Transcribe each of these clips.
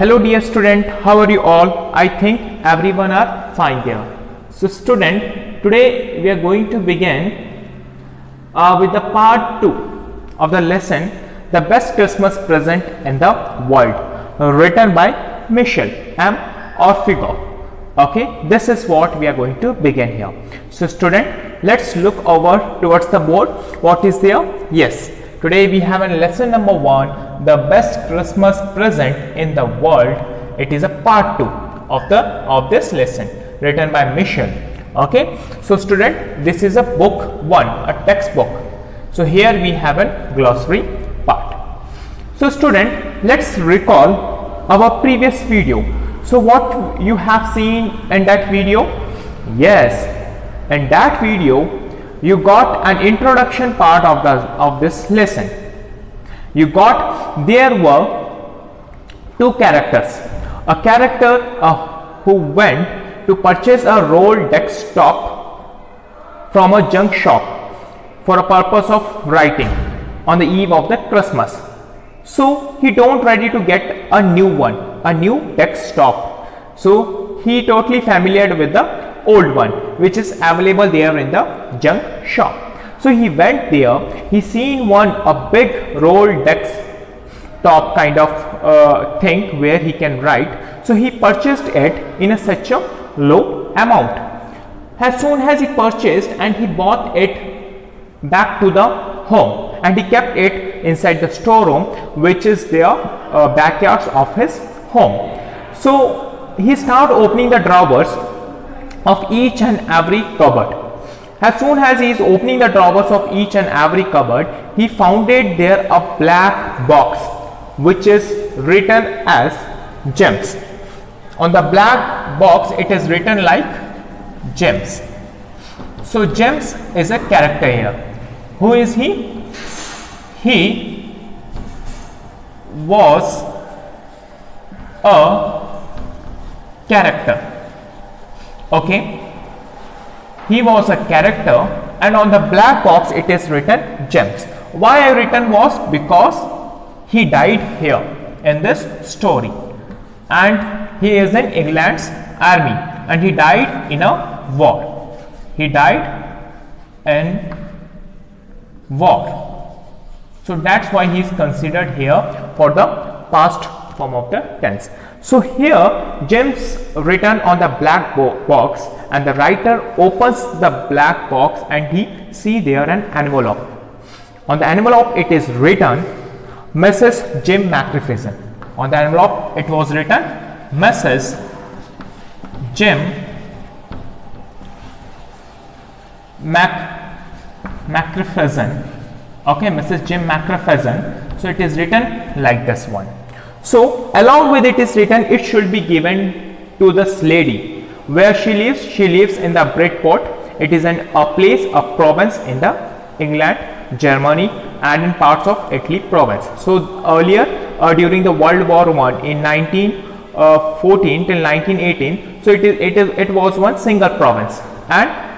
Hello dear student, how are you all? I think everyone are fine there. So student, today we are going to begin with the part 2 of the lesson, the best Christmas present in the world, written by Michel M. Orfigo. Okay, this is what we are going to begin here. So student, let's look over towards the board. What is there? Yes, today we have a lesson number 1, the best Christmas present in the world. It is a part 2 of this lesson written by Michel. Okay, so student, this is a book 1, a textbook. So here we have a glossary part. So student, let's recall our previous video. So what you have seen in that video? Yes, in that video you got an introduction part of this lesson. You got there were 2 characters. A character who went to purchase a roll desktop from a junk shop for a purpose of writing on the eve of the Christmas. So he don't ready to get a new one, a new desktop. So he totally familiar with the old one which is available there in the junk shop. So he went there, he seen a big roll desktop kind of thing where he can write. So he purchased it in such a low amount. As soon as he purchased and he bought it back to the home and he kept it inside the storeroom which is their backyards of his home. So he started opening the drawers of each and every cupboard. As soon as he is opening the drawers of each and every cupboard, he found there a black box which is written as gems. On the black box it is written like gems. So gems is a character here. Who is he? He was a character. Okay, he was a character, and on the black box it is written gems. Why I written was because he died here in this story, and he is in England's army, and he died in a war. He died in war. So that's why he is considered here for the past form of the tense. So here gems written on the black box, and the writer opens the black box and he see there an envelope. On the envelope it is written Mrs. Jim Macpherson. On the envelope it was written Mrs. Jim Macpherson. Okay, Mrs. Jim Macpherson. So it is written like this one. So along with it is written, it should be given to this lady. Where she lives? She lives in the Bridport. It is a place, a province in the England, Germany, and in parts of Italy province. So earlier during the World War I in 1914 till 1918, so it was one single province and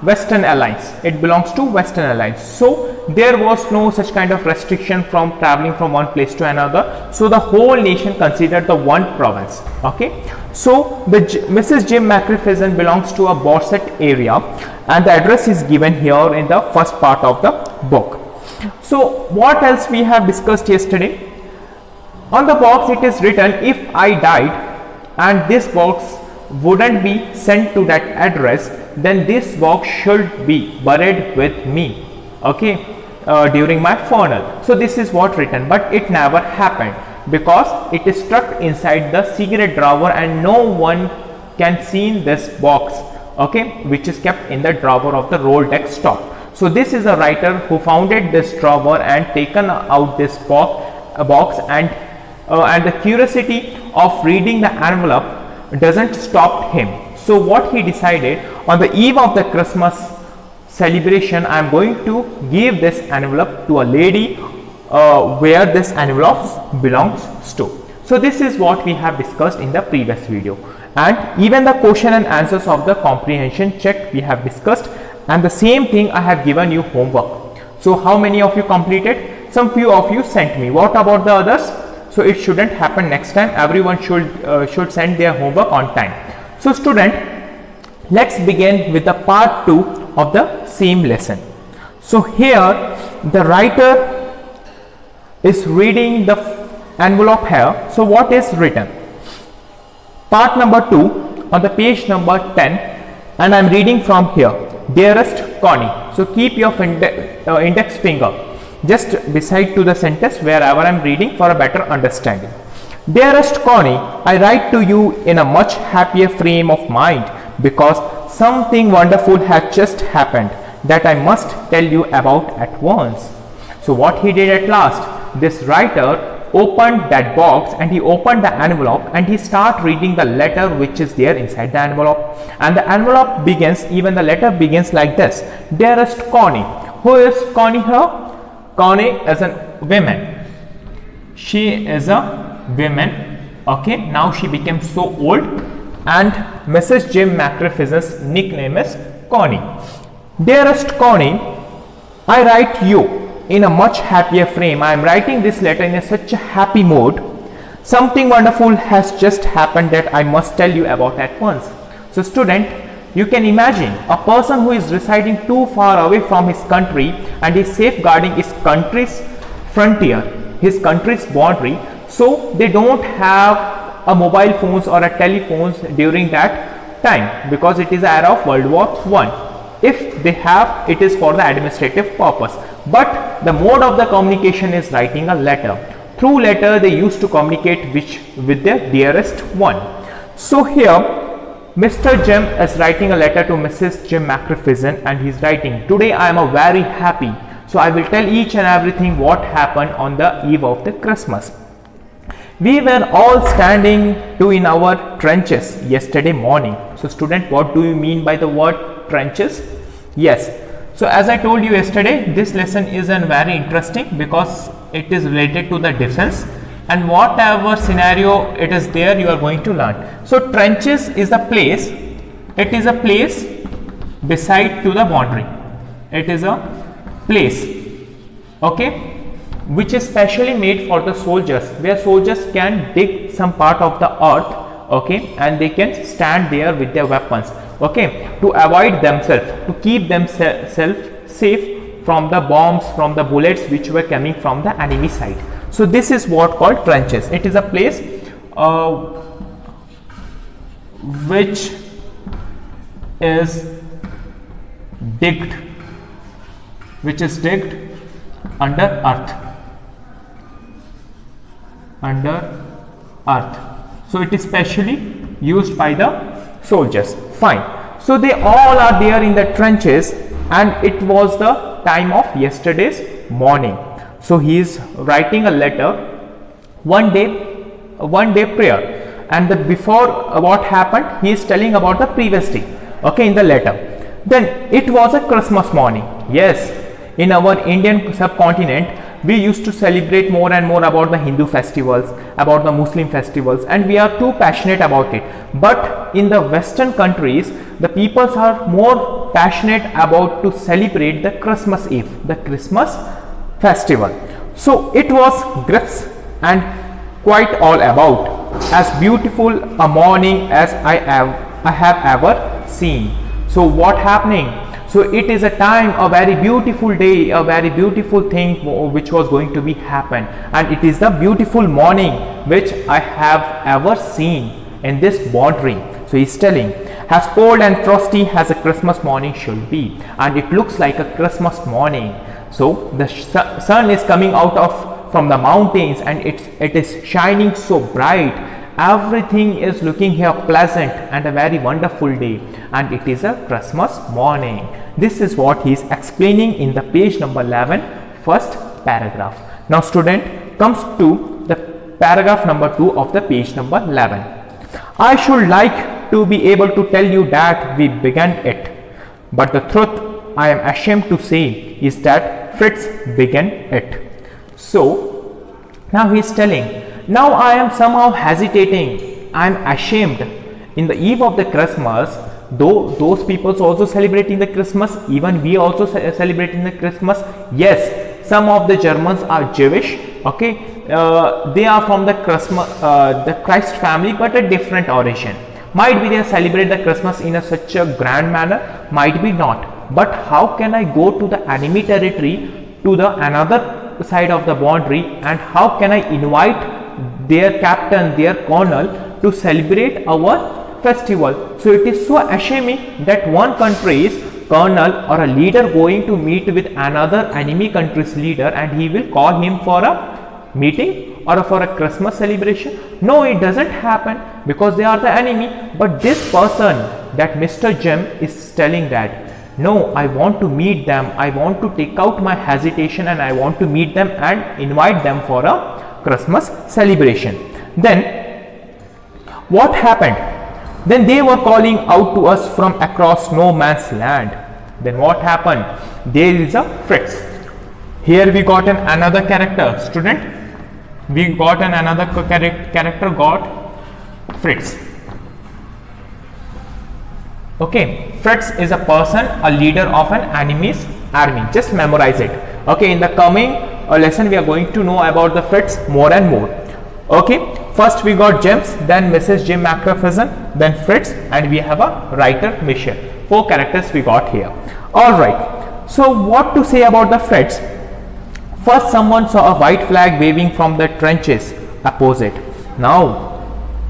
Western Alliance. It belongs to Western Alliance. So there was no such kind of restriction from traveling from one place to another. So the whole nation considered the one province. Okay. So the Mrs. Jim Macpherson belongs to a Borset area, and the address is given here in the first part of the book. So what else we have discussed yesterday? On the box it is written, if I died and this box wouldn't be sent to that address, then this box should be buried with me, okay, during my funeral. So this is what written, but it never happened because it is stuck inside the secret drawer and no one can see this box, okay, which is kept in the drawer of the roll desktop. So this is a writer who founded this drawer and taken out this box and the curiosity of reading the envelope doesn't stop him. So what he decided, on the eve of the Christmas celebration, I am going to give this envelope to a lady where this envelope belongs to. So this is what we have discussed in the previous video, and even the question and answers of the comprehension check we have discussed, and the same thing I have given you homework. So how many of you completed? Some few of you sent me. What about the others? so it shouldn't happen next time. Everyone should send their homework on time. So student, let's begin with the part 2 of the same lesson. So here the writer is reading the envelope here. So what is written? Part number 2 on the page number 10, and I am reading from here. Dearest Connie. So keep your index finger just beside to the sentence wherever I am reading for a better understanding. Dearest Connie, I write to you in a much happier frame of mind because something wonderful has just happened that I must tell you about at once. So what he did at last, this writer opened that box and he opened the envelope and he started reading the letter which is there inside the envelope, and the envelope begins, even the letter begins like this: Dearest Connie. Who is Connie here? Connie is a woman. She is a woman. Okay, now she became so old, and Mrs. Jim McPherson's nickname is Connie. Dearest Connie, I write you in a much happier frame. I am writing this letter in such a happy mood. Something wonderful has just happened that I must tell you about at once. So student, you can imagine a person who is residing too far away from his country and is safeguarding his country's frontier, his country's boundary. So they don't have a mobile phones or a telephones during that time because it is the era of World War I. If they have, it is for the administrative purpose. But the mode of the communication is writing a letter. Through letter they used to communicate with their dearest one. So here Mr. Jim is writing a letter to Mrs. Jim McPherson, and he is writing, today I am very happy. So I will tell each and everything what happened on the eve of the Christmas. We were all standing in our trenches yesterday morning. So student, what do you mean by the word trenches? Yes. So as I told you yesterday, this lesson is very interesting because it is related to the defense, and whatever scenario it is there, you are going to learn. So trenches is a place. It is a place beside to the boundary. It is a place, okay, which is specially made for the soldiers, where soldiers can dig some part of the earth, okay, and they can stand there with their weapons, okay, to avoid themselves, to keep themselves safe from the bombs, from the bullets which were coming from the enemy side. So this is what called trenches. It is a place which is digged, under earth. So it is specially used by the soldiers. Fine. So they all are there in the trenches, and it was the time of yesterday's morning. So he is writing a letter, one day prayer, and before what happened, he is telling about the previous day, okay, in the letter. Then it was a Christmas morning. Yes, in our Indian subcontinent we used to celebrate more and more about the Hindu festivals, about the Muslim festivals, and we are too passionate about it. But in the Western countries, the peoples are more passionate about to celebrate the Christmas Eve, the Christmas festival. So it was crisp and quite all about as beautiful a morning as I have ever seen. So what happening? So it is a time, a very beautiful day, a very beautiful thing which was going to be happen, and it is the beautiful morning which I have ever seen in this boundary. So he is telling, as cold and frosty as a Christmas morning should be, and it looks like a Christmas morning. So the sun is coming out from the mountains, and it is shining so bright. Everything is looking here pleasant and a very wonderful day, and it is a Christmas morning. This is what he is explaining in the page number 11, first paragraph. Now student, comes to the paragraph number 2 of the page number 11. I should like to be able to tell you that we began it, but the truth I am ashamed to say is that Fritz began it. So now he is telling, now I am somehow hesitating, I am ashamed. In the eve of the Christmas, though those peoples also celebrating the Christmas, even we also celebrating the Christmas. Yes, some of the Germans are Jewish, okay, they are from the Christ family, but a different origin. Might be they celebrate the Christmas in such a grand manner, might be not. But how can I go to the enemy territory, to the another side of the boundary, and how can I invite their captain, their colonel to celebrate our festival? So it is so ashaming that one country's colonel or a leader going to meet with another enemy country's leader, and he will call him for a meeting or for a Christmas celebration. No, it doesn't happen, because they are the enemy. But this person, that Mr. Jim, is telling that no, I want to meet them, I want to take out my hesitation, and I want to meet them and invite them for a Christmas celebration. Then what happened? Then they were calling out to us from across no man's land. Then what happened? There is a Fritz. Here we got another character, student. We got another character, got Fritz. Okay, Fritz is a person, a leader of an enemy's army. Just memorize it. Okay, in the coming lesson we are going to know about the Fritz more and more. Okay, first we got James, then Mrs. Jim McPherson, then Fritz, and we have a writer Michelle. 4 characters we got here. Alright, so what to say about the Fritz? First, someone saw a white flag waving from the trenches opposite. Now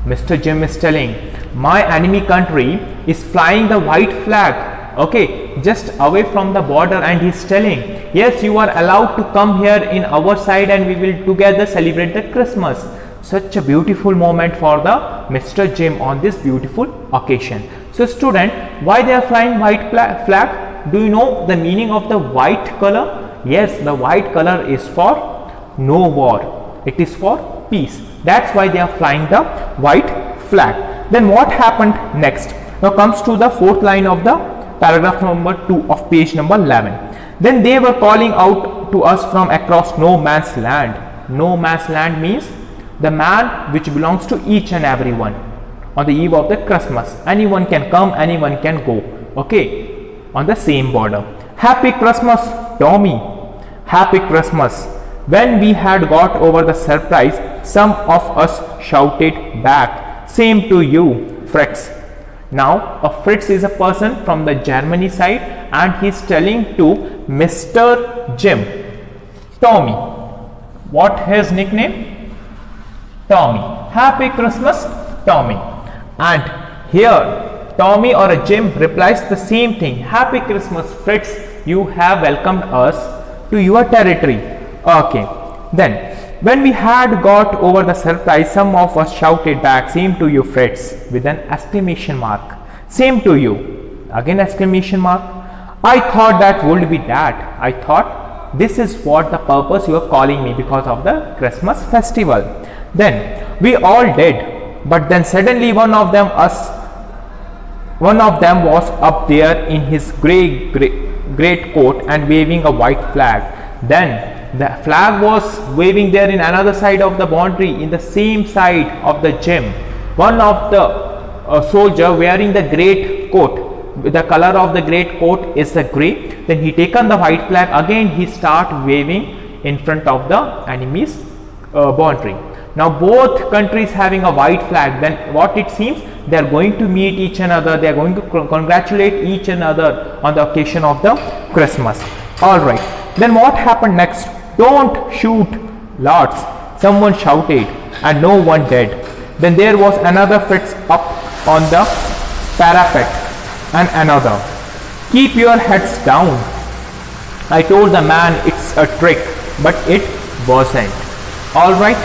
Mr. Jim is telling, my enemy country is flying the white flag, okay, just away from the border, and he's telling, yes, you are allowed to come here in our side, and we will together celebrate the Christmas. Such a beautiful moment for the Mr. Jim on this beautiful occasion. So student, why they are flying white flag? Do you know the meaning of the white color? Yes, the white color is for no war. It is for peace. That's why they are flying the white flag. Then what happened next? Now comes to the 4th line of the paragraph number 2 of page number 11. Then they were calling out to us from across no man's land. No man's land means the man which belongs to each and everyone. On the eve of the Christmas, anyone can come, anyone can go. Okay, on the same border. Happy Christmas, Tommy. Happy Christmas. When we had got over the surprise, some of us shouted back, same to you, Fritz. Now a Fritz is a person from the Germany side, and he is telling to Mr. Jim, Tommy. What his nickname? Tommy. Happy Christmas, Tommy. And here Tommy or a Jim replies the same thing. Happy Christmas, Fritz. You have welcomed us to your territory. Okay. Then when we had got over the surprise, some of us shouted back, same to you, Fritz, with an exclamation mark. Same to you. Again exclamation mark. I thought that would be that. I thought this is what the purpose you are calling me, because of the Christmas festival. Then we all did. But then suddenly one of them was up there in his great coat and waving a white flag. Then the flag was waving there in another side of the boundary, in the same side of the gym. One of the soldier wearing the great coat, the color of the great coat is the grey. Then he taken the white flag, again he start waving in front of the enemy's boundary. Now both countries having a white flag, then what it seems, they are going to meet each another, they are going to congratulate each another on the occasion of the Christmas. Alright, then what happened next? Don't shoot, lads, someone shouted, and no one did. Then there was another Fritz up on the parapet, and another. Keep your heads down. I told the man it's a trick, but it wasn't. Alright,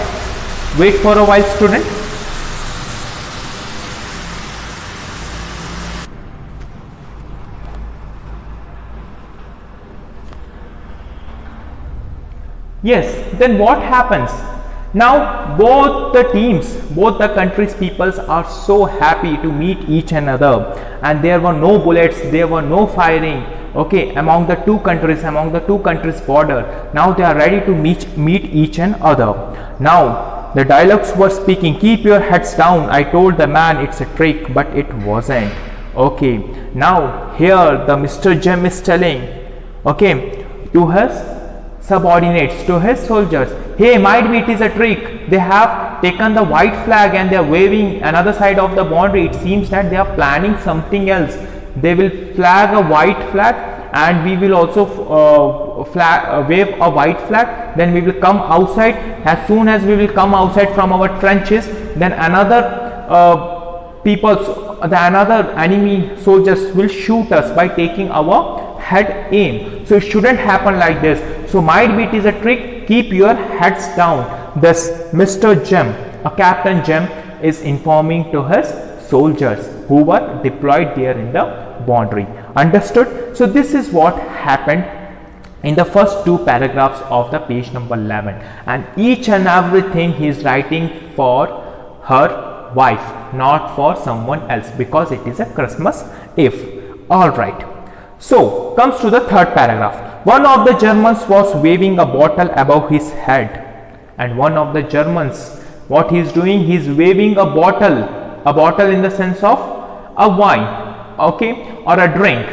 wait for a while, student. Yes, then what happens? Now both the teams, both the countries' peoples are so happy to meet each another, and there were no bullets, there were no firing, okay, among the two countries border. Now they are ready to meet each other. Now the dialogues were speaking, keep your heads down, I told the man it's a trick, but it wasn't. Okay, now here the Mr. Jim is telling, okay, to his subordinates, to his soldiers, Hey, might be it is a trick. They have taken the white flag and they are waving another side of the boundary. It seems that they are planning something else. They will flag a white flag and we will also wave a white flag. Then we will come outside. As soon as we will come outside from our trenches, then another another enemy soldiers will shoot us by taking our head aim. So it shouldn't happen like this. So might be it is a trick. Keep your heads down. Thus Mr. Jem, a Captain Jem, is informing to his soldiers who were deployed there in the boundary. Understood? So this is what happened in the first two paragraphs of the page number 11, and each and everything he is writing for her wife, not for someone else, because it is a Christmas Eve. All right. So comes to the third paragraph. One of the Germans was waving a bottle above his head, and one of the Germans, what he is doing, he is waving a bottle in the sense of a wine, okay, or a drink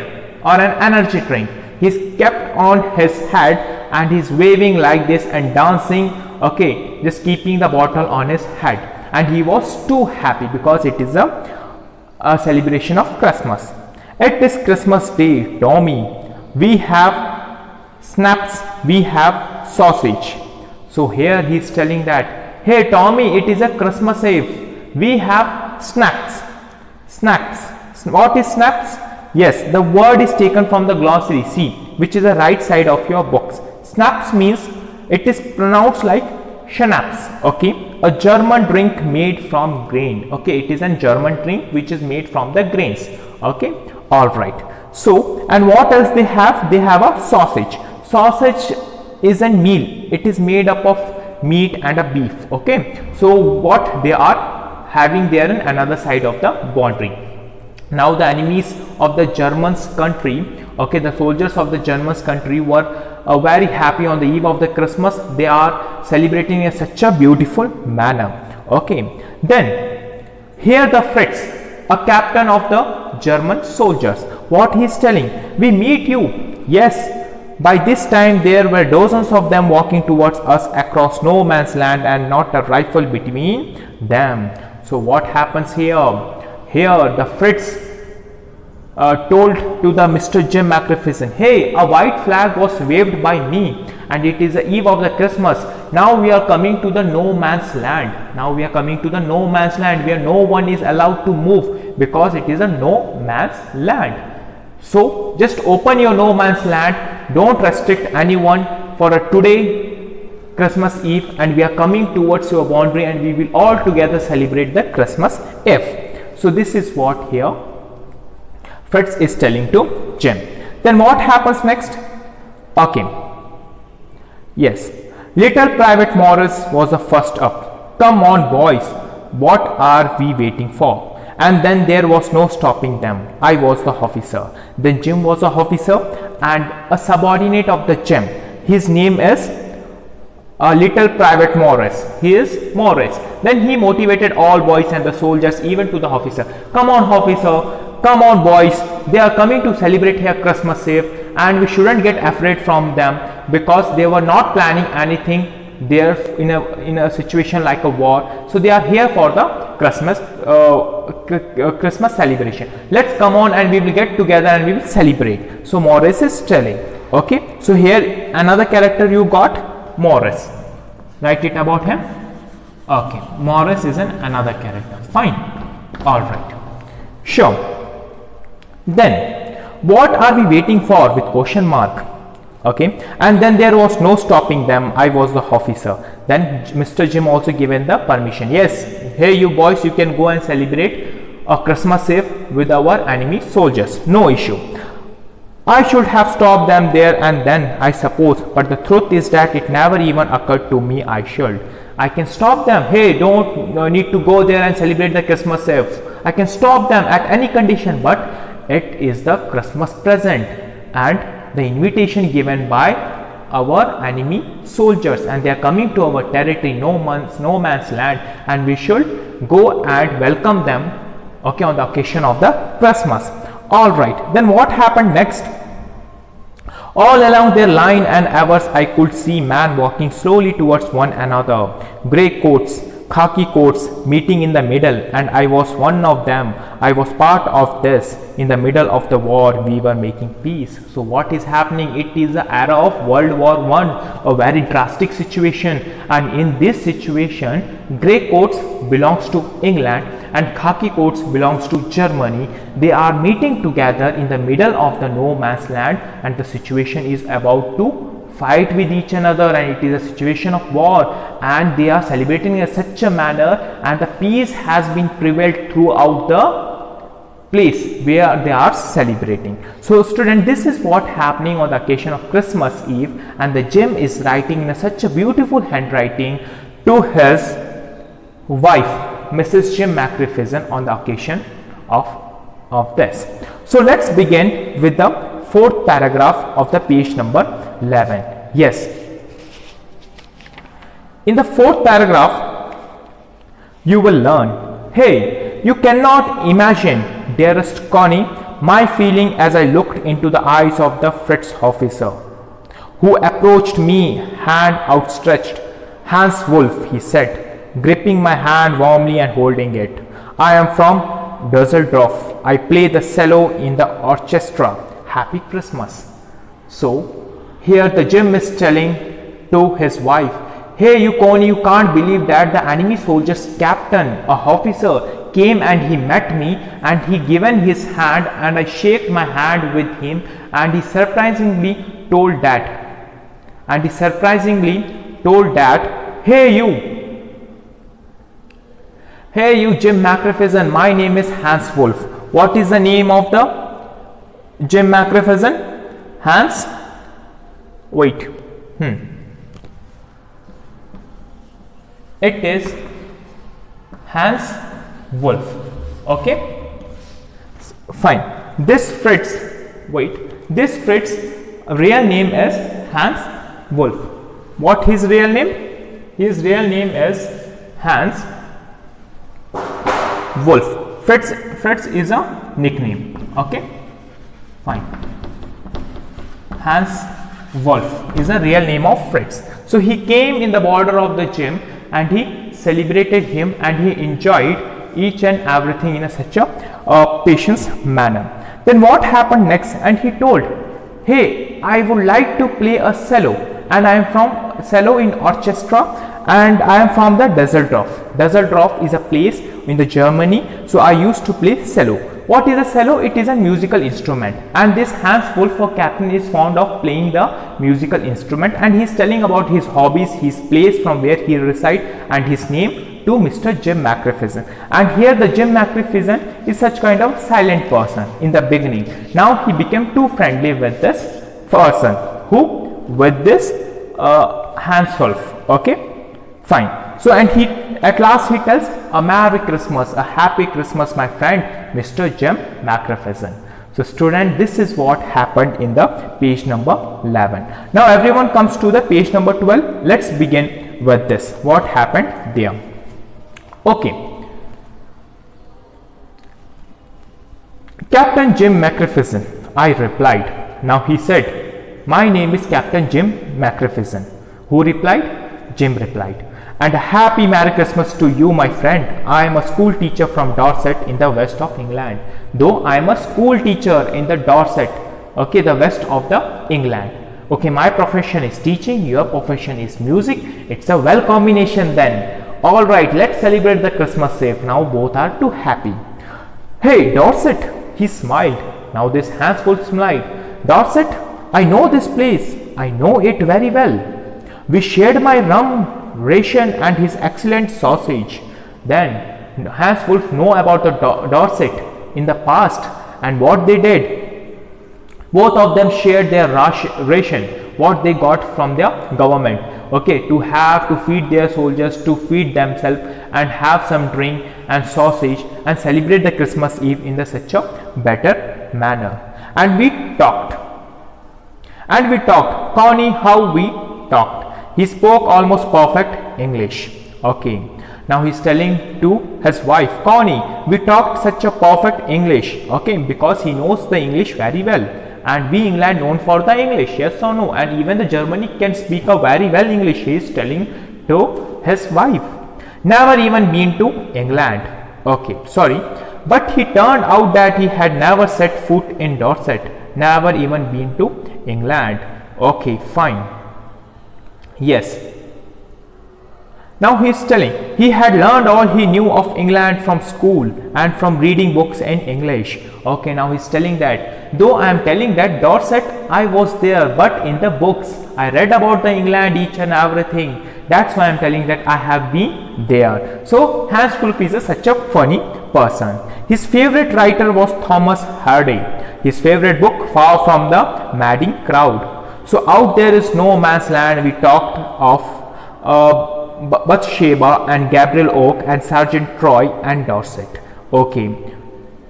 or an energy drink. He's kept on his head and he's waving like this and dancing, okay, just keeping the bottle on his head. And he was too happy because it is a celebration of Christmas. At this Christmas day, Tommy, we have snaps, we have sausage. So here he is telling that, hey Tommy, it is a Christmas Eve. We have snacks. Snacks. What is snacks? Yes, the word is taken from the glossary, see, which is the right side of your books. Snaps means it is pronounced like schnapps, okay, a German drink made from grain, okay, it is a German drink which is made from the grains, okay, all right. So, and what else they have? They have a sausage. Sausage is a meal, it is made up of meat and a beef, okay. So, what they are having there in another side of the boundary. Now the enemies of the Germans country, okay, the soldiers of the Germans country were very happy on the eve of the Christmas. They are celebrating in such a beautiful manner, okay. Then here the Fritz, a captain of the German soldiers, what he is telling, we meet you. Yes, by this time there were dozens of them walking towards us across no man's land and not a rifle between them. So what happens here? Here the Fritz told to the Mr. Jim McPherson, hey, a white flag was waved by me and it is the eve of the Christmas. Now we are coming to the no man's land. Now we are coming to the no man's land where no one is allowed to move because it is a no man's land. So just open your no man's land. Don't restrict anyone for a today Christmas Eve, and we are coming towards your boundary and we will all together celebrate the Christmas Eve. So this is what here Fritz is telling to Jim. Then what happens next? Okay. Yes. Little Private Morris was the first up. Come on boys, what are we waiting for? And then there was no stopping them. I was the officer. Then Jim was a officer and a subordinate of the Jim. His name is Little Private Morris. He is Morris. Then he motivated all boys and the soldiers, even to the officer. Come on officer, come on boys, they are coming to celebrate here Christmas Eve and we shouldn't get afraid from them because they were not planning anything there in a situation like a war. So they are here for the Christmas celebration. Let's come on and we will get together and we will celebrate. So Morris is telling, okay. So here another character you got, Morris. Write it about him. Okay, Morris is another character. Fine. All right. Sure. Then what are we waiting for with question mark? Okay, and then there was no stopping them. I was the officer. Then Mr. Jim also given the permission. Yes, hey you boys, you can go and celebrate a Christmas Eve with our enemy soldiers. No issue. I should have stopped them there and then, I suppose, but the truth is that it never even occurred to me I should. I can stop them. Hey, don't need to go there and celebrate the Christmas Eve. I can stop them at any condition, but it is the Christmas present and the invitation given by our enemy soldiers, and they are coming to our territory, no man's land, and we should go and welcome them, okay, on the occasion of the Christmas. All right, then what happened next? All along their line and hours I could see men walking slowly towards one another, grey coats, khaki coats meeting in the middle, and I was one of them. I was part of this. In the middle of the war, we were making peace. So what is happening? It is the era of World War I, a very drastic situation, and in this situation, grey coats belongs to England and khaki coats belongs to Germany. They are meeting together in the middle of the no man's land, and the situation is about to fight with each another, and it is a situation of war, and they are celebrating in such a manner, and the peace has been prevailed throughout the place where they are celebrating. So student, this is what happening on the occasion of Christmas Eve, and the Jim is writing in such a beautiful handwriting to his wife Mrs. Jim McPherson on the occasion of this. So let's begin with the fourth paragraph of the page number 11. Yes, in the fourth paragraph you will learn, hey, you cannot imagine, dearest Connie, my feeling as I looked into the eyes of the Fritz officer who approached me, hand outstretched. Hans Wolf, he said, gripping my hand warmly and holding it. I am from Dusseldorf. I play the cello in the orchestra. Happy Christmas. So here the Jim is telling to his wife, hey you Connie, you can't believe that the enemy soldier's captain, a officer, came and he met me and he given his hand and I shake my hand with him, and he surprisingly told that hey you Jim McPherson, my name is Hans Wolf. What is the name of the Jim McPherson? Hans, wait, it is Hans Wolf. Okay, fine. This Fritz real name is Hans Wolf. What his real name? His real name is Hans Wolf. Fritz is a nickname. Okay, fine. Hans Wolf is a real name of Fritz. So he came in the border of the Jim and he celebrated him and he enjoyed each and everything in such a patience manner. Then what happened next? And he told, hey, I would like to play a cello, and I am from cello in orchestra, and I am from the Dusseldorf. Dusseldorf is a place in the Germany, so I used to play cello. What is a cello? It is a musical instrument, and this Hans Wolf, for captain, is fond of playing the musical instrument, and he is telling about his hobbies, his place from where he resides, and his name to Mr. Jim McPherson. And here the Jim McPherson is such kind of silent person in the beginning. Now he became too friendly with this person, with this Hans Wolf. Okay, fine. So and he at last he tells, a Merry Christmas, a Happy Christmas, my friend Mr. Jim McPherson. So student, this is what happened in the page number 11. Now everyone comes to the page number 12. Let's begin with this. What happened there? Okay. Captain Jim McPherson, I replied. Now he said, my name is Captain Jim McPherson. Who replied? Jim replied. And a happy Merry Christmas to you, my friend. I am a school teacher from Dorset in the west of England. Though I am a school teacher in the Dorset, okay, the west of the England. Okay, my profession is teaching, your profession is music. It's a well combination then. All right, let's celebrate the Christmas Eve. Now both are too happy. Hey, Dorset, he smiled. Now this Hans Wolf smiled. Dorset, I know this place. I know it very well. We shared my rum ration and his excellent sausage. Then Hans Wolf know about the Dorset in the past and what they did. Both of them shared their ration, what they got from their government, okay, to have to feed their soldiers, to feed themselves and have some drink and sausage and celebrate the Christmas Eve in such a better manner. And we talked. Connie, how we talked. He spoke almost perfect English. Okay. Now he's telling to his wife, Connie, we talked such a perfect English. Okay, because he knows the English very well. And we England known for the English, yes or no? And even the Germany can speak a very well English, he is telling to his wife. Never even been to England. Okay, sorry. But he turned out that he had never set foot in Dorset. Never even been to England. Okay, fine. Yes. Now he is telling he had learned all he knew of England from school and from reading books in English. Okay, now he is telling that though I am telling that Dorset I was there, but in the books I read about the England each and everything. That's why I am telling that I have been there. So Hans Wolff is such a funny person. His favorite writer was Thomas Hardy. His favorite book, Far from the Madding Crowd. So out there is no man's land. We talked of Bathsheba and Gabriel Oak and Sergeant Troy and Dorset. Okay,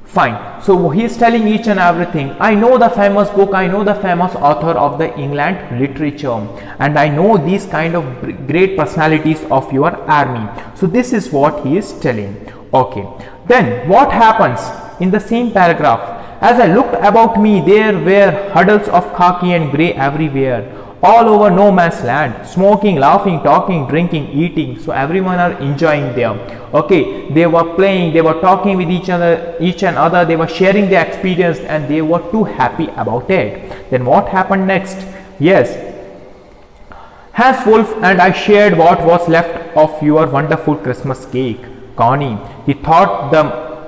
fine. So he is telling each and everything. I know the famous book, I know the famous author of the England literature, and I know these kind of great personalities of your army. So this is what he is telling. Okay, then what happens in the same paragraph? As I looked about me, there were huddles of khaki and grey everywhere, all over no man's land, smoking, laughing, talking, drinking, eating. So everyone are enjoying there. Okay, they were playing, they were talking with each and other, they were sharing their experience, and they were too happy about it. Then what happened next? Yes, Hans Wolff and I shared what was left of your wonderful Christmas cake. Connie, he thought the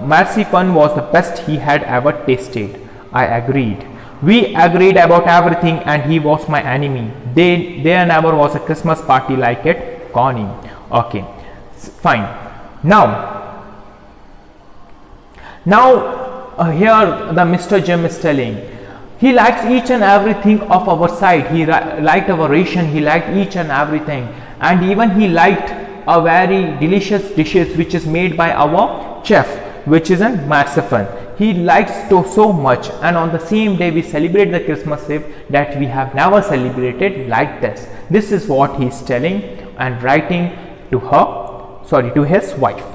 marzipan was the best he had ever tasted. I agreed. We agreed about everything, and he was my enemy. There never was a Christmas party like it, Connie. Okay, fine. Now here the Mr. Jim is telling he likes each and everything of our side. He liked our ration, he liked each and everything, and even he liked a very delicious dishes which is made by our chef, which is a marzipan. He likes so much, and on the same day we celebrate the Christmas Eve that we have never celebrated like this. This is what he is telling and writing to to his wife.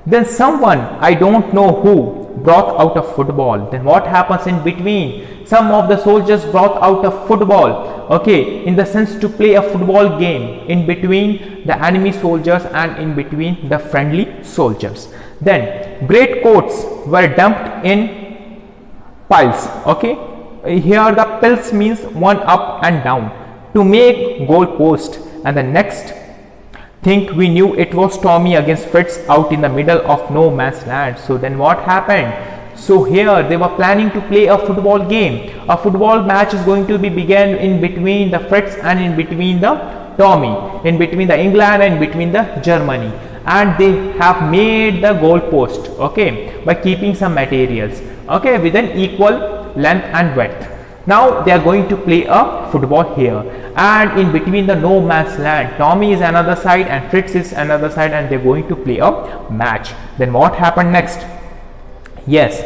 Then someone, I don't know who, brought out a football. Then what happens in between? Some of the soldiers brought out a football, okay, in the sense to play a football game in between the enemy soldiers and in between the friendly soldiers. Then great coats were dumped in piles. Okay, here the piles means one up and down to make goal post, and the next thing we knew it was Tommy against Fritz out in the middle of no man's land. So then what happened? So here they were planning to play a football game. A football match is going to be began in between the Fritz and in between the Tommy, in between the England and in between the Germany, and they have made the goal post, okay, by keeping some materials, okay, with an equal length and width. Now they are going to play a football here, and in between the no man's land, Tommy is another side and Fritz is another side, and they're going to play a match. Then what happened next? Yes,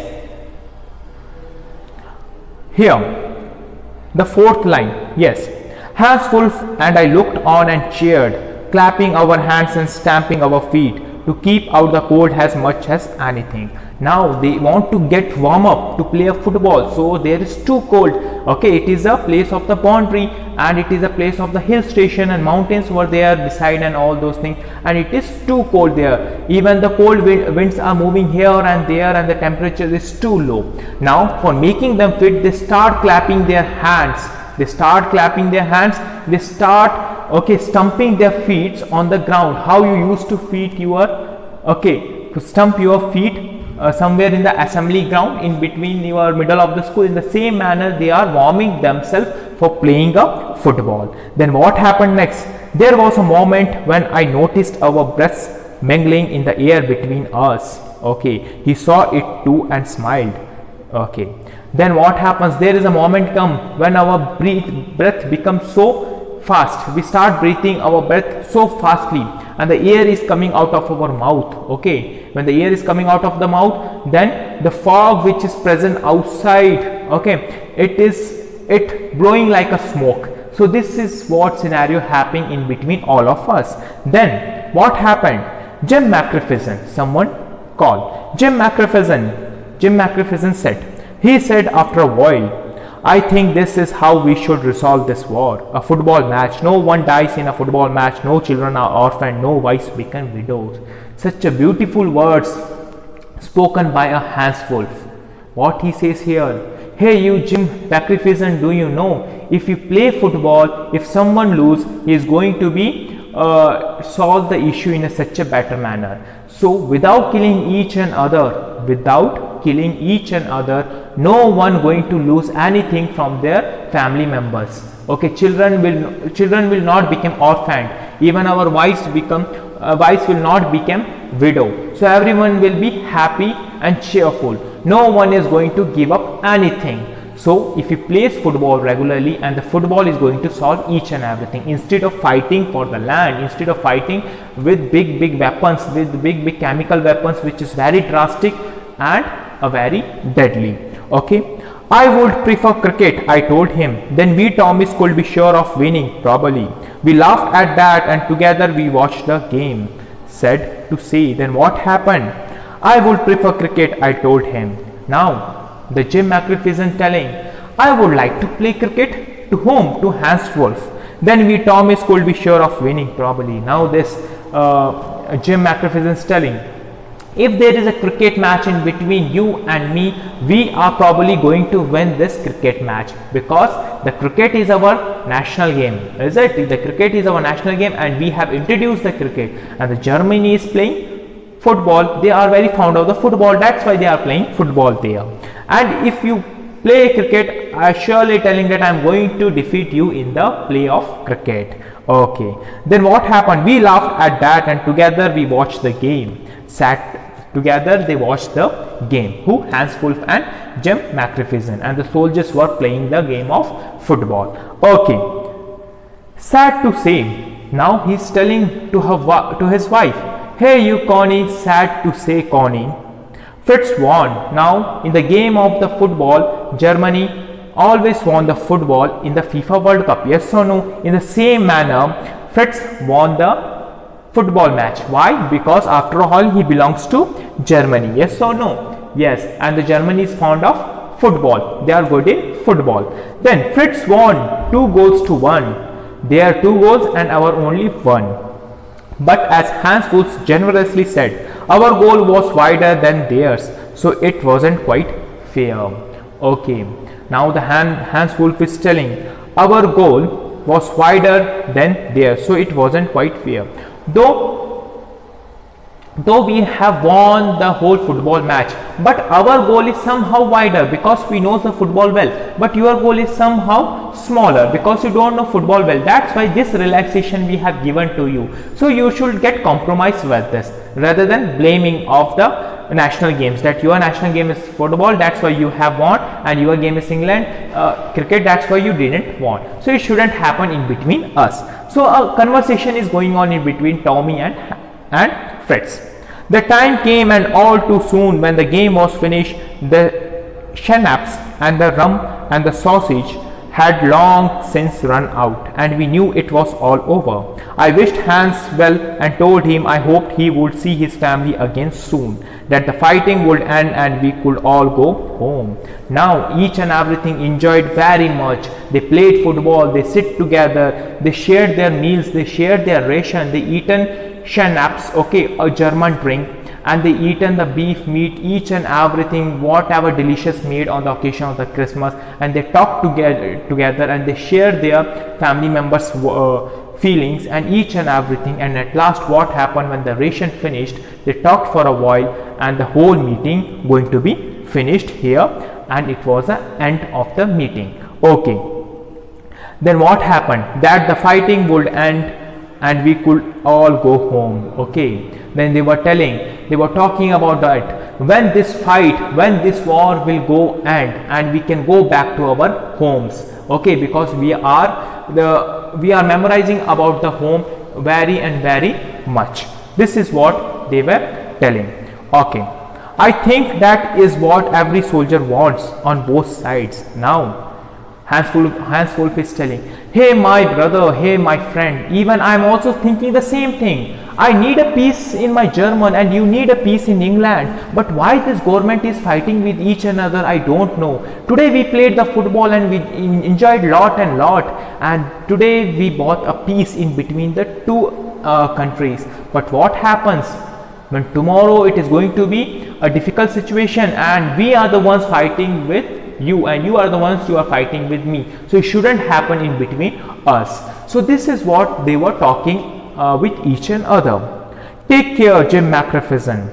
here the fourth line. Yes, Hans Wolff and I looked on and cheered, clapping our hands and stamping our feet to keep out the cold as much as anything. Now they want to get warm up to play a football, so there is too cold. Okay, it is a place of the boundary, and it is a place of the hill station, and mountains were there beside and all those things, and it is too cold there. Even the cold winds are moving here and there, and the temperature is too low. Now for making them fit, they start clapping their hands. They start clapping their hands. They start, okay, stumping their feet on the ground. How you used to feet your, okay, to stump your feet somewhere in the assembly ground in between your middle of the school. In the same manner they are warming themselves for playing a football. Then what happened next? There was a moment when I noticed our breaths mingling in the air between us. Okay, he saw it too and smiled. Okay, then what happens? There is a moment come when our breath becomes so fast. We start breathing our breath so fastly, and the air is coming out of our mouth. Okay, when the air is coming out of the mouth, then the fog which is present outside, okay, it blowing like a smoke. So this is what scenario happening in between all of us. Then what happened? Jim McPherson, someone called Jim McPherson said, he said after a while, I think this is how we should resolve this war. A football match. No one dies in a football match. No children are orphaned. No wives become widows. Such a beautiful words spoken by a Hans Wolf. What he says here. Hey you Jim Pacrifison, do you know if you play football, if someone lose, he is going to be solve the issue in such a better manner. So without killing each and other, no one going to lose anything from their family members. Okay, children will not become orphaned. Even our wives will not become widow. So everyone will be happy and cheerful. No one is going to give up anything. So if he plays football regularly, and the football is going to solve each and everything, instead of fighting for the land, instead of fighting with big weapons, with big chemical weapons, which is very drastic and very deadly. Okay, I would prefer cricket, I told him. Then we Tommies could be sure of winning, probably. We laughed at that and together we watched the game. Said to say, then what happened? I would prefer cricket, I told him. Now the Jim Macrifison telling, I would like to play cricket. To whom? To Hans Wolf. Then we Tommies could be sure of winning, probably. Now this Jim Macrifison is telling, if there is a cricket match in between you and me, we are probably going to win this cricket match, because the cricket is our national game, is it? The cricket is our national game and we have introduced the cricket, and the Germany is playing football. They are very fond of the football, that's why they are playing football there. And if you play cricket, I surely telling that I am going to defeat you in the play of cricket. Okay, then what happened? We laughed at that and together we watched the game. Sat together, they watched the game. Who? Hans Wolf and Jim Macrifison, and the soldiers were playing the game of football. Okay, sad to say, now he's telling to his wife, hey you Connie, sad to say Connie, Fritz won. Now in the game of the football, Germany always won the football in the FIFA World Cup. Yes or no? In the same manner, Fritz won the football match. Why? Because after all, he belongs to Germany. Yes or no? Yes. And the Germany is fond of football. They are good in football. Then Fritz won 2-1. Their 2 goals and our only 1. But as Hans Wolf generously said, our goal was wider than theirs, so it wasn't quite fair. Okay. Now the Hans Wolf is telling, our goal was wider than theirs, so it wasn't quite fair. Though we have won the whole football match, but our goal is somehow wider because we know the football well, but your goal is somehow smaller because you don't know football well. That's why this relaxation we have given to you. So you should get compromised with this rather than blaming of the national games, that your national game is football, that's why you have won, and your game is England cricket, that's why you didn't won. So it shouldn't happen in between us. So a conversation is going on in between Tommy and Fritz. The time came, and all too soon, when the game was finished, the schnapps and the rum and the sausage had long since run out, and we knew it was all over. I wished Hans well and told him I hoped he would see his family again soon, that the fighting would end and we could all go home. Now each and everything enjoyed very much. They played football, they sit together, they shared their meals, they shared their ration, they eaten schnapps, okay, a German drink, and they eaten the beef meat, each and everything, whatever delicious made on the occasion of the Christmas, and they talked together and they shared their family members feelings and each and everything. And at last what happened, when the ration finished, they talked for a while and the whole meeting going to be finished here, and it was the end of the meeting. Okay, then what happened, that the fighting would end and we could all go home. Okay, then they were talking about that, when this war will go end and we can go back to our homes. Okay, because we are memorizing about the home very much. This is what they were telling. Okay, I think that is what every soldier wants on both sides. Now Hans Wolf is telling, hey my brother, hey my friend, even I am also thinking the same thing. I need a peace in my German and you need a peace in England. But why this government is fighting with each another, I don't know. Today we played the football and we enjoyed lot and lot. And today we bought a peace in between the two countries. But what happens when tomorrow it is going to be a difficult situation and we are the ones fighting with you and you are the ones who are fighting with me, so it shouldn't happen in between us. So this is what they were talking with each and other. Take care, Jim McPherson.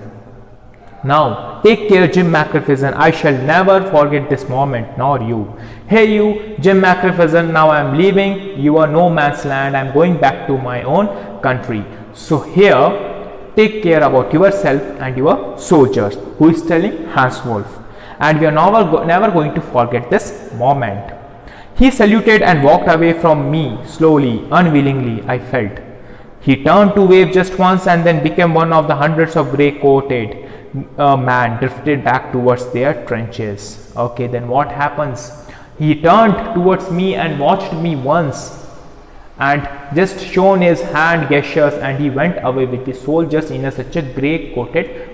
Now take care, Jim McPherson, I shall never forget this moment, nor you. Hey you, Jim McPherson, now I am leaving your no man's land, I am going back to my own country. So here, take care about yourself and your soldiers. Who is telling? Hans Wolf. And we are never going to forget this moment. He saluted and walked away from me slowly, unwillingly, I felt. He turned to wave just once and then became one of the hundreds of grey-coated men drifted back towards their trenches. Okay, then what happens? He turned towards me and watched me once and just shown his hand gestures and he went away with the soldiers in such a grey-coated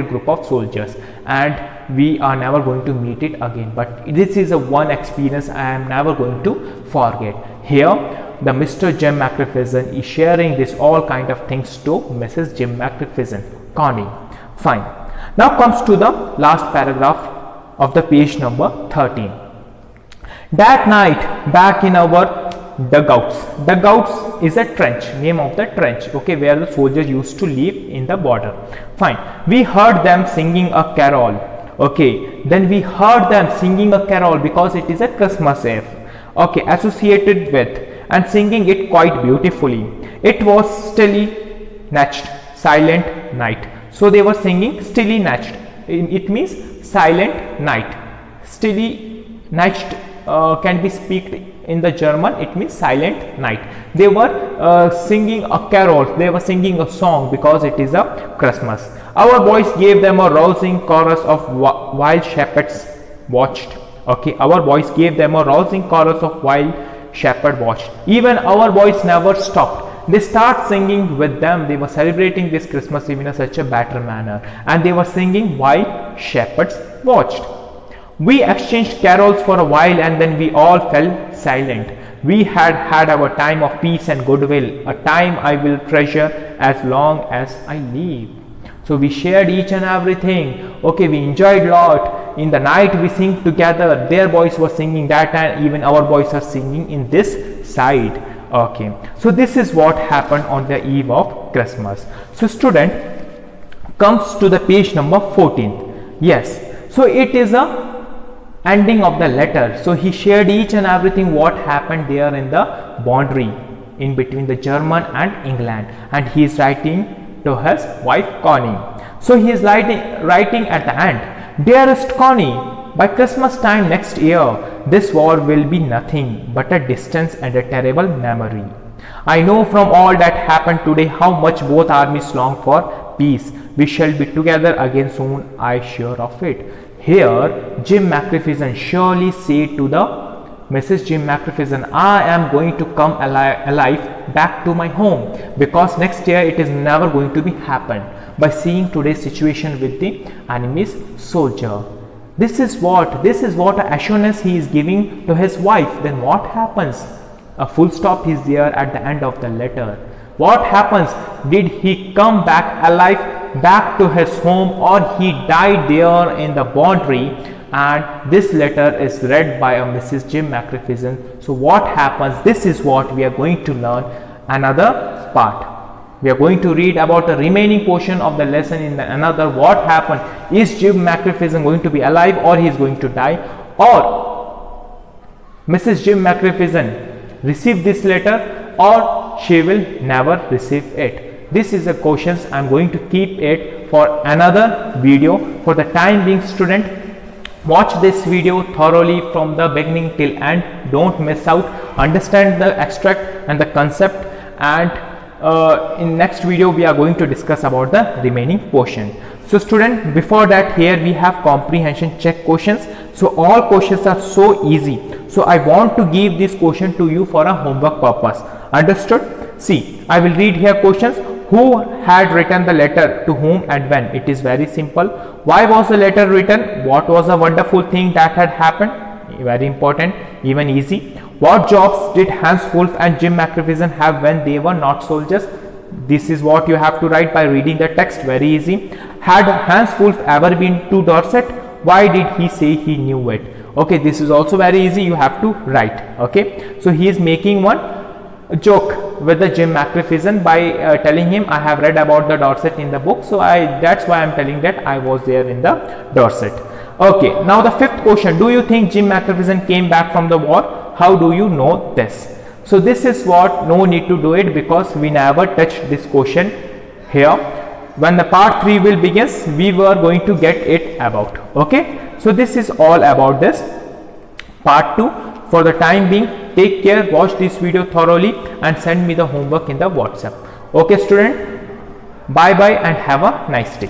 group of soldiers, and we are never going to meet it again. But this is a one experience I am never going to forget. Here the Mr. Jim McPherson is sharing this all kind of things to Mrs. Jim McPherson, Connie. Fine. Now comes to the last paragraph of the page number 13. That night, back in our dugouts is a trench, name of the trench, okay, where the soldiers used to live in the border. Fine. We heard them singing a carol. Okay, then we heard them singing a carol because it is a Christmas Eve, okay, associated with, and singing it quite beautifully. It was stilly natched, silent night. So they were singing stilly natched. It means silent night. Stilly natched can be speaked in the German, it means silent night. They were singing a carol, they were singing a song because it is a Christmas. Our voice gave them a rousing chorus of wild shepherds watched. Okay, our voice gave them a rousing chorus of wild shepherd watched. Even our voice never stopped. They start singing with them. They were celebrating this Christmas Eve in such a better manner, and they were singing while shepherds watched. We exchanged carols for a while and then we all fell silent. We had had our time of peace and goodwill, a time I will treasure as long as I live. So we shared each and everything. Okay, we enjoyed a lot. In the night we sing together. Their boys were singing that and even our boys are singing in this side. Okay, so this is what happened on the eve of Christmas. So student comes to the page number 14. Yes, so it is a ending of the letter. So he shared each and everything what happened there in the boundary in between the German and England, and he is writing to his wife Connie. So he is writing at the end, dearest Connie, by Christmas time next year this war will be nothing but a distance and a terrible memory. I know from all that happened today how much both armies long for peace. We shall be together again soon, I sure of it. Here Jim McPherson surely said to the Mrs. Jim McPherson, I am going to come alive back to my home, because next year it is never going to be happen by seeing today's situation with the enemy's soldier. This is what assurance he is giving to his wife. Then what happens? A full stop is there at the end of the letter. What happens? Did he come back alive back to his home, or he died there in the boundary? And this letter is read by a Mrs. Jim McPherson. So what happens? This is what we are going to learn another part. We are going to read about the remaining portion of the lesson in another. What happened? Is Jim McPherson going to be alive, or he is going to die, or Mrs. Jim McPherson receive this letter, or she will never receive it? This is a questions. I am going to keep it for another video. For the time being, student, watch this video thoroughly from the beginning till end. Don't miss out. Understand the extract and the concept, and in next video we are going to discuss about the remaining portion. So student, before that here we have comprehension check questions. So all questions are so easy. So I want to give this question to you for a homework purpose. Understood? See, I will read here questions. Who had written the letter to whom and when? It is very simple. Why was the letter written? What was a wonderful thing that had happened? Very important, even easy. What jobs did Hans Wolff and Jim McPherson have when they were not soldiers? This is what you have to write by reading the text. Very easy. Had Hans Wolff ever been to Dorset? Why did he say he knew it? Okay, this is also very easy. You have to write. Okay, so he is making one joke with the Jim McPherson by telling him, I have read about the Dorset in the book, so that's why I am telling that I was there in the Dorset. Okay, now the fifth question, do you think Jim McPherson came back from the war? How do you know this? So this is what, no need to do it because we never touched this question here. When the part 3 will begins, we were going to get it about. Okay, so this is all about this part 2. For the time being, take care, watch this video thoroughly and send me the homework in the WhatsApp. Okay student, bye bye and have a nice day.